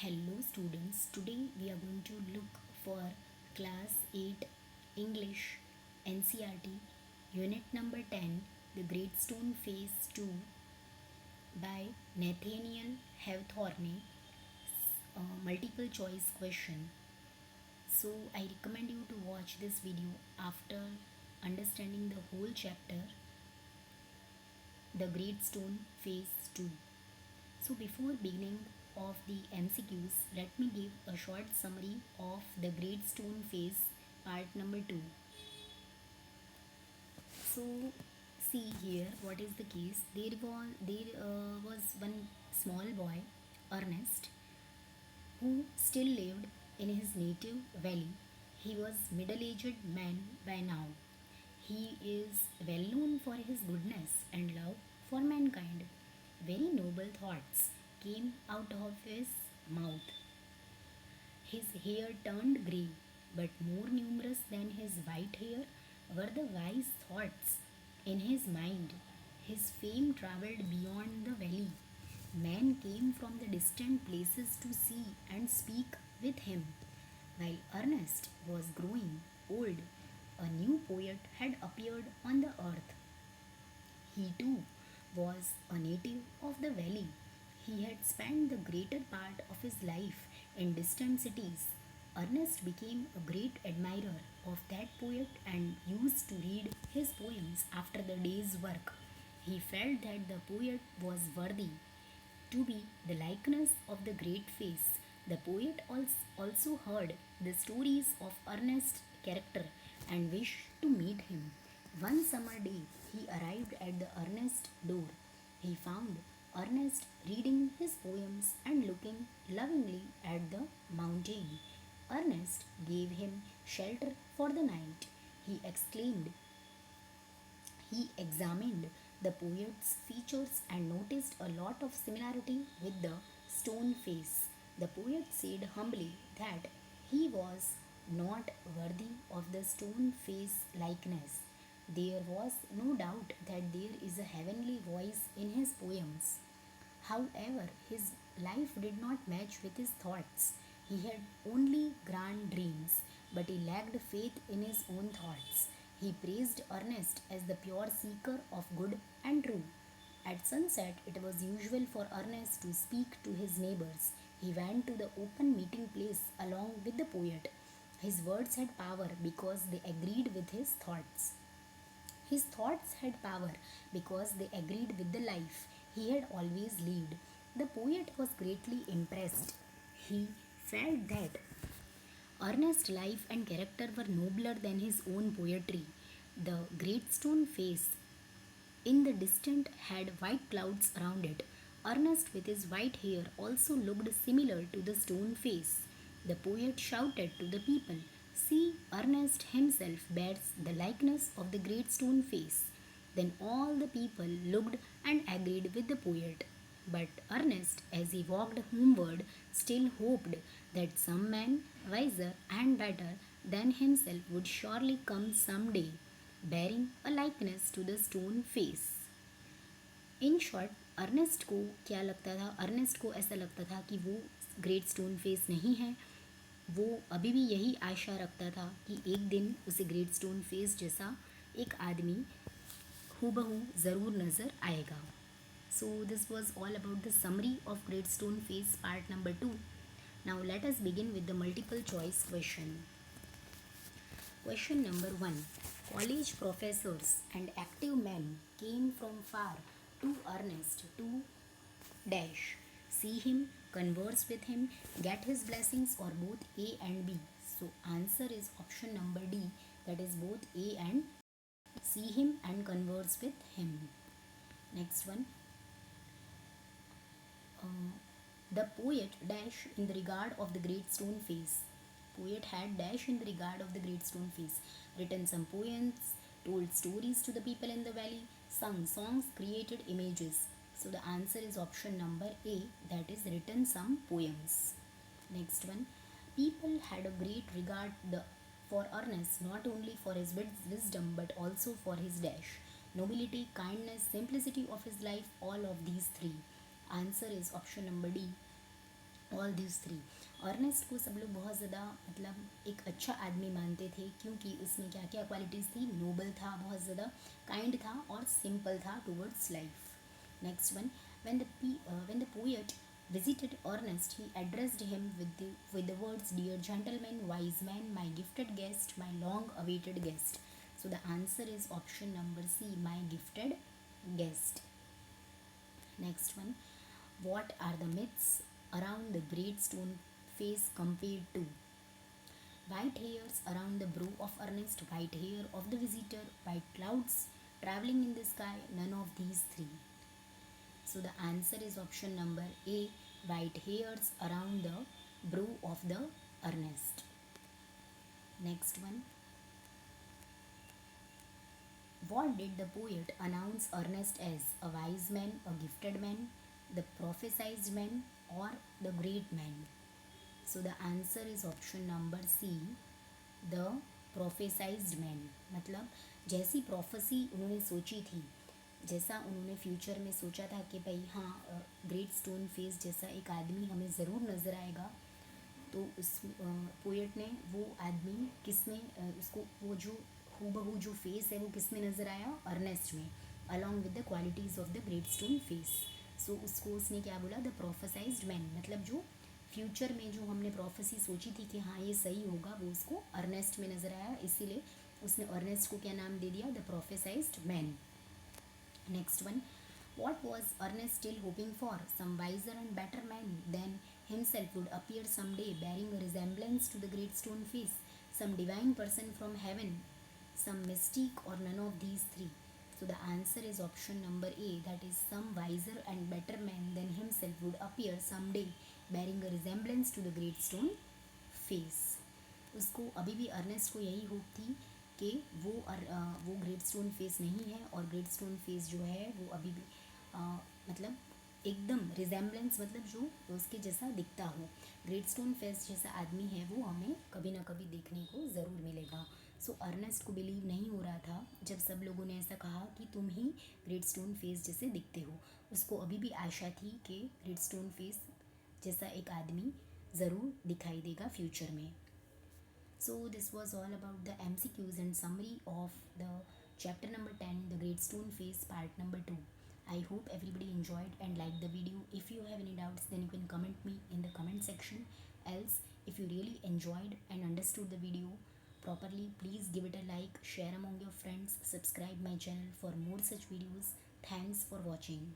Hello students, today we are going to look for class 8 English NCERT unit number 10 The Great Stone Phase 2 by Nathaniel Hawthorne, multiple choice question. So I recommend you to watch this video after understanding the whole chapter The Great Stone Phase 2. So before beginning of the MCQs, let me give a short summary of the Great Stone Phase part number 2. So see here what is the case. There was one small boy, Ernest, who still lived in his native valley. He was middle-aged man by now. He is well known for his goodness and love for mankind. Very noble thoughts came out of his mouth. His hair turned grey, but more numerous than his white hair were the wise thoughts in his mind. His fame travelled beyond the valley. Men came from the distant places to see and speak with him. While Ernest was growing old, a new poet had appeared on the earth. He too was a native of the valley. He had spent the greater part of his life in distant cities. Ernest became a great admirer of that poet and used to read his poems after the day's work. He felt that the poet was worthy to be the likeness of the great face. The poet also heard the stories of Ernest's character and wished to meet him. One summer day, he arrived at the Ernest door. He found Ernest reading his poems and looking lovingly at the mountain. Ernest gave him shelter for the night. He exclaimed, he examined the poet's features and noticed a lot of similarity with the stone face. The poet said humbly that he was not worthy of the stone face likeness. There was no doubt that there is a heavenly voice in his poems. However, his life did not match with his thoughts. He had only grand dreams, but he lacked faith in his own thoughts. He praised Ernest as the pure seeker of good and true. At sunset, it was usual for Ernest to speak to his neighbors. He went to the open meeting place along with the poet. His words had power because they agreed with his thoughts. His thoughts had power because they agreed with the life he had always lived. The poet was greatly impressed. He felt that Ernest's life and character were nobler than his own poetry. The great stone face in the distance had white clouds around it. Ernest, with his white hair, also looked similar to the stone face. The poet shouted to the people, see, Ernest himself bears the likeness of the great stone face. Then all the people looked and agreed with the poet. But Ernest, as he walked homeward, still hoped that some man wiser and better than himself would surely come some day, bearing a likeness to the stone face. In short Ernest को क्या लगता था, Ernest को ऐसा लगता था कि वो ग्रेट स्टोन फेस नहीं है. वो अभी भी यही आशा रखता था कि एक दिन उसे ग्रेट स्टोन फेस जैसा एक आदमी हूबहू ज़रूर नज़र आएगा. So this was all about the summary of great stone face part number 2. Now let us begin with the multiple choice question. Question number 1. College professors and active men came from far to Ernest to dash, see him, converse with him, get his blessings, or both A and B. So answer is option number D, that is both A and see him and converse with him. Next one. The poet dash in the regard of the great stone face. Poet had dash in the regard of the great stone face, written some poems, told stories to the people in the valley, sung songs, created images. So the answer is option number A, that is written some poems. Next one. People had a great regard for Ernest, not only for his wisdom but also for his dash. Nobility, kindness, simplicity of his life, all of these three. Answer is option number D. All this three. Ernest को सब लोग बहुत ज़्यादा मतलब एक अच्छा आदमी मानते थे, क्योंकि उसमें क्या क्या क्वालिटीज़ थी, नोबल था, बहुत ज़्यादा काइंड था और सिंपल था towards life. Next one, when the poet visited Ernest, he addressed him with the words, dear gentleman, wise man, my gifted guest, my long awaited guest. So the answer is option number C, my gifted guest. Next one, what are the myths around the great stone face compared to? White hairs around the brow of Ernest, white hair of the visitor, white clouds traveling in the sky, none of these three. So the answer is option number A, white hairs around the brow of the Ernest. Next one, what did the poet announce Ernest as? A wise man, a gifted man, the prophesied man, or the great man? So the answer is option number C, the prophesied man. मतलब जैसी prophecy उन्होंने सोची थी, जैसा उन्होंने future में सोचा था कि भाई हाँ, ग्रेट स्टोन फेस जैसा एक आदमी हमें ज़रूर नज़र आएगा, तो उस पोएट ने वो आदमी किस में उसको वो जो हूबहू जो फेस है वो किस में नज़र आया, अर्नेस्ट में, along with the qualities of the great stone face. So उसको उसने क्या बोला, द प्रोफेसाइज्ड मैन, मतलब जो फ्यूचर में जो हमने प्रोफेसी सोची थी कि हाँ ये सही होगा, वो उसको अर्नेस्ट में नज़र आया, इसीलिए उसने अर्नेस्ट को क्या नाम दे दिया, the prophesied man. Next one, what was Ernest still hoping for? Some wiser and better man than himself would appear someday, bearing a resemblance to the great stone face, some divine person from heaven, some mystique, or none of these three. So the answer is option number A, that is some wiser and better man than himself would appear someday, bearing a resemblance to the great stone face. उसको अभी भी Ernest को यही hope थी कि वो great stone face नहीं है, और ग्रेट स्टोन फेस जो है वो अभी भी मतलब एकदम रिजेम्बलेंस, मतलब जो उसके जैसा दिखता हो, ग्रेट स्टोन फेस जैसा आदमी है वो हमें कभी ना कभी देखने को ज़रूर मिलेगा। सो अर्नेस्ट को बिलीव नहीं हो रहा था जब सब लोगों ने ऐसा कहा कि तुम ही ग्रेट स्टोन फेस जैसे दिखते हो। उसको अभी भी आशा थी कि ग्रेट स्टोन फेस जैसा एक आदमी ज़रूर दिखाई देगा फ्यूचर में। So this was all about the MCQs and summary of the chapter number 10, the Great Stone Face, part number 2. I hope everybody enjoyed and liked the video. If you have any doubts, then you can comment me in the comment section. Else, if you really enjoyed and understood the video properly, please give it a like, share among your friends, subscribe my channel for more such videos. Thanks for watching.